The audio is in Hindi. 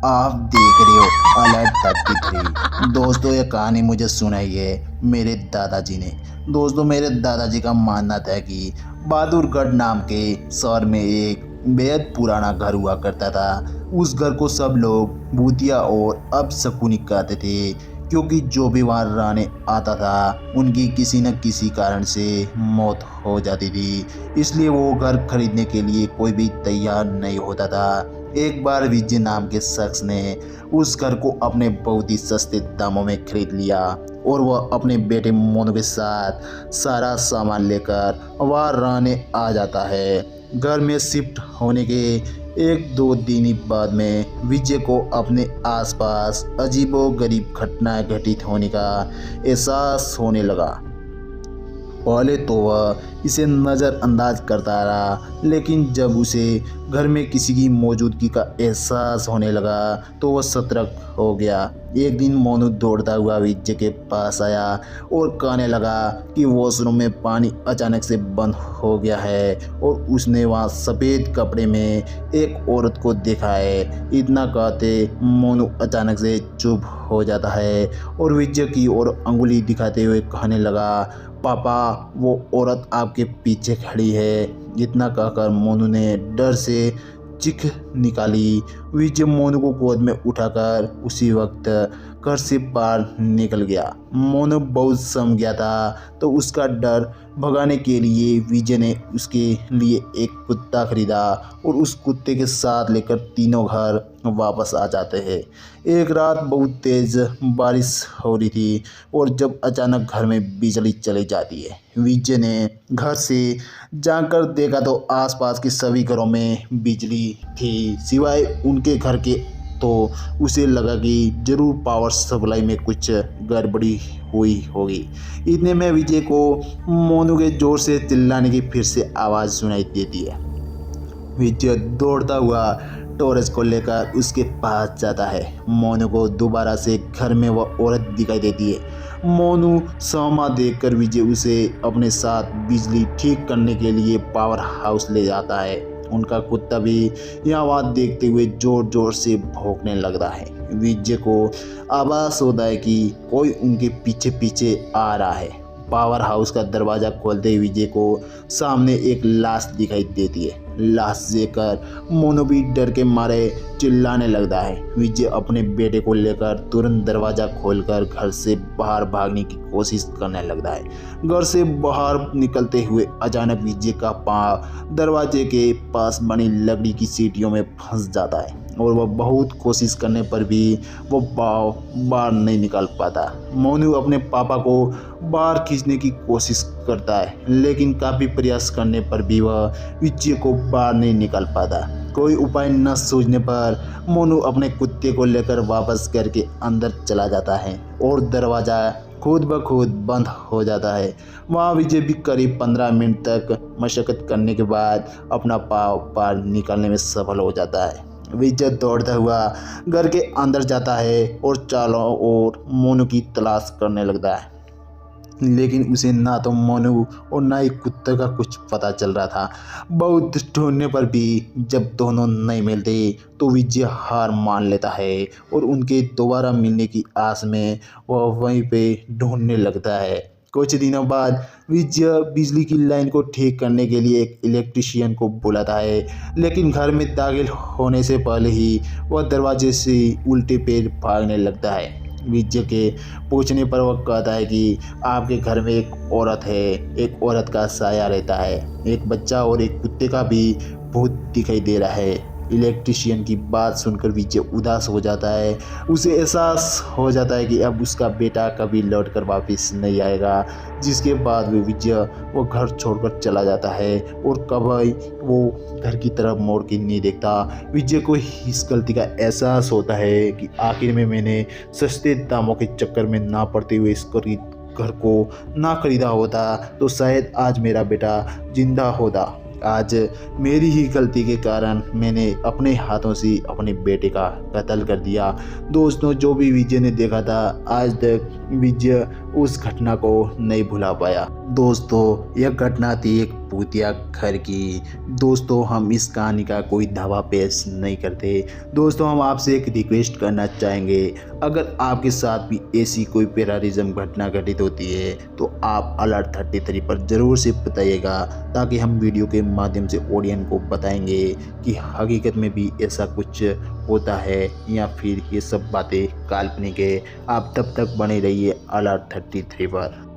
आप देख रहे हो अलर्ट 33। दोस्तों ये कहानी मुझे सुनाई है मेरे दादाजी ने। दोस्तों मेरे दादाजी का मानना था कि बहादुरगढ़ नाम के शहर में एक बेहद पुराना घर हुआ करता था। उस घर को सब लोग भूतिया और अपशकुनी कहते थे, क्योंकि जो भी वहाँ रहने आता था उनकी किसी न किसी कारण से मौत हो जाती थी। इसलिए वो घर खरीदने के लिए कोई भी तैयार नहीं होता था। एक बार विजय नाम के शख्स ने उस घर को अपने बहुत ही सस्ते दामों में खरीद लिया और वह अपने बेटे मोनू के साथ सारा सामान लेकर वहाँ रहने आ जाता है। घर में शिफ्ट होने के एक दो दिन बाद में विजय को अपने आसपास अजीबोगरीब घटनाएं घटित होने का एहसास होने लगा। पहले तो वह इसे नज़रअंदाज करता रहा, लेकिन जब उसे घर में किसी की मौजूदगी का एहसास होने लगा तो वह सतर्क हो गया। एक दिन मोनू दौड़ता हुआ विजय के पास आया और कहने लगा कि वॉशरूम में पानी अचानक से बंद हो गया है और उसने वहाँ सफ़ेद कपड़े में एक औरत को देखा है। इतना कहते मोनू अचानक से चुप हो जाता है और विजय की ओर अंगुली दिखाते हुए कहने लगा, पापा वो औरत आपके पीछे खड़ी है। इतना कहकर मोनू ने डर से चीख निकाली। विजय मोनू को गोद में उठाकर उसी वक्त घर से बाहर निकल गया। मोनू बहुत समझ गया था, तो उसका डर भगाने के लिए विजय ने उसके लिए एक कुत्ता खरीदा और उस कुत्ते के साथ लेकर तीनों घर वापस आ जाते हैं। एक रात बहुत तेज़ बारिश हो रही थी और जब अचानक घर में बिजली चली जाती है, विजय ने घर से जाकर देखा तो आसपास के सभी घरों में बिजली थी सिवाय उनके घर के। तो उसे लगा कि जरूर पावर सप्लाई में कुछ गड़बड़ी हुई होगी। इतने में विजय को मोनू के जोर से चिल्लाने की फिर से आवाज़ सुनाई देती है। विजय दौड़ता हुआ टॉर्च को लेकर उसके पास जाता है। मोनू को दोबारा से घर में वह औरत दिखाई देती है। मोनू सहमा देखकर विजय उसे अपने साथ बिजली ठीक करने के लिए पावर हाउस ले जाता है। उनका कुत्ता भी यहाँ वहाँ देखते हुए जोर जोर से भौंकने लगता है। विजय को आभास होता है कि कोई उनके पीछे पीछे आ रहा है। पावर हाउस का दरवाज़ा खोलते ही विजय को सामने एक लाश दिखाई देती है। लाश देखकर मोनू भी डर के मारे चिल्लाने लगता है। विजय अपने बेटे को लेकर तुरंत दरवाज़ा खोलकर घर से बाहर भागने की कोशिश करने लगता है। घर से बाहर निकलते हुए अचानक विजय का पाँव दरवाजे के पास बनी लकड़ी की सीढ़ियों में फंस जाता है और वह बहुत कोशिश करने पर भी वो पाँव बाहर नहीं निकाल पाता। मोनू अपने पापा को बाहर खींचने की कोशिश करता है, लेकिन काफ़ी प्रयास करने पर भी वह विजय को बाहर नहीं निकाल पाता। कोई उपाय न सूझने पर मोनू अपने कुत्ते को लेकर वापस घर के अंदर चला जाता है और दरवाज़ा खुद ब खुद बंद हो जाता है। वहाँ विजय भी करीब 15 मिनट तक मशक्क़त करने के बाद अपना पाँव बाहर निकालने में सफल हो जाता है। विजय दौड़ता हुआ घर के अंदर जाता है और चारों ओर मोनू की तलाश करने लगता है, लेकिन उसे ना तो मोनू और ना ही कुत्ते का कुछ पता चल रहा था। बहुत ढूंढने पर भी जब दोनों नहीं मिलते तो विजय हार मान लेता है और उनके दोबारा मिलने की आस में वह वहीं पे ढूंढने लगता है। कुछ दिनों बाद विजय बिजली की लाइन को ठीक करने के लिए एक इलेक्ट्रीशियन को बुलाता है, लेकिन घर में दाखिल होने से पहले ही वह दरवाजे से उल्टे पैर भागने लगता है। विजय के पूछने पर वह कहता है कि आपके घर में एक औरत है, एक औरत का साया रहता है, एक बच्चा और एक कुत्ते का भी भूत दिखाई दे रहा है। इलेक्ट्रीशियन की बात सुनकर विजय उदास हो जाता है। उसे एहसास हो जाता है कि अब उसका बेटा कभी लौटकर वापस नहीं आएगा, जिसके बाद विजय वो घर छोड़कर चला जाता है और कभी वो घर की तरफ मोड़ के नहीं देखता। विजय को इस गलती का एहसास होता है कि आखिर में मैंने सस्ते दामों के चक्कर में ना पड़ते हुए इस घर को ना खरीदा होता तो शायद आज मेरा बेटा जिंदा होता। आज मेरी ही गलती के कारण मैंने अपने हाथों से अपने बेटे का कत्ल कर दिया। दोस्तों जो भी विजय ने देखा था, आज तक विजय उस घटना को नहीं भुला पाया। दोस्तों यह घटना थी एक भूतिया घर की। दोस्तों हम इस कहानी का कोई दावा पेश नहीं करते। दोस्तों हम आपसे एक रिक्वेस्ट करना चाहेंगे, अगर आपके साथ भी ऐसी कोई टेररिज्म घटना घटित होती है तो आप अलर्ट 33 पर ज़रूर से बताइएगा, ताकि हम वीडियो के माध्यम से ऑडियंस को बताएंगे कि हकीकत में भी ऐसा कुछ होता है या फिर ये सब बातें काल्पनिक है। आप तब तक बने रहिए अलर्ट 33 पर।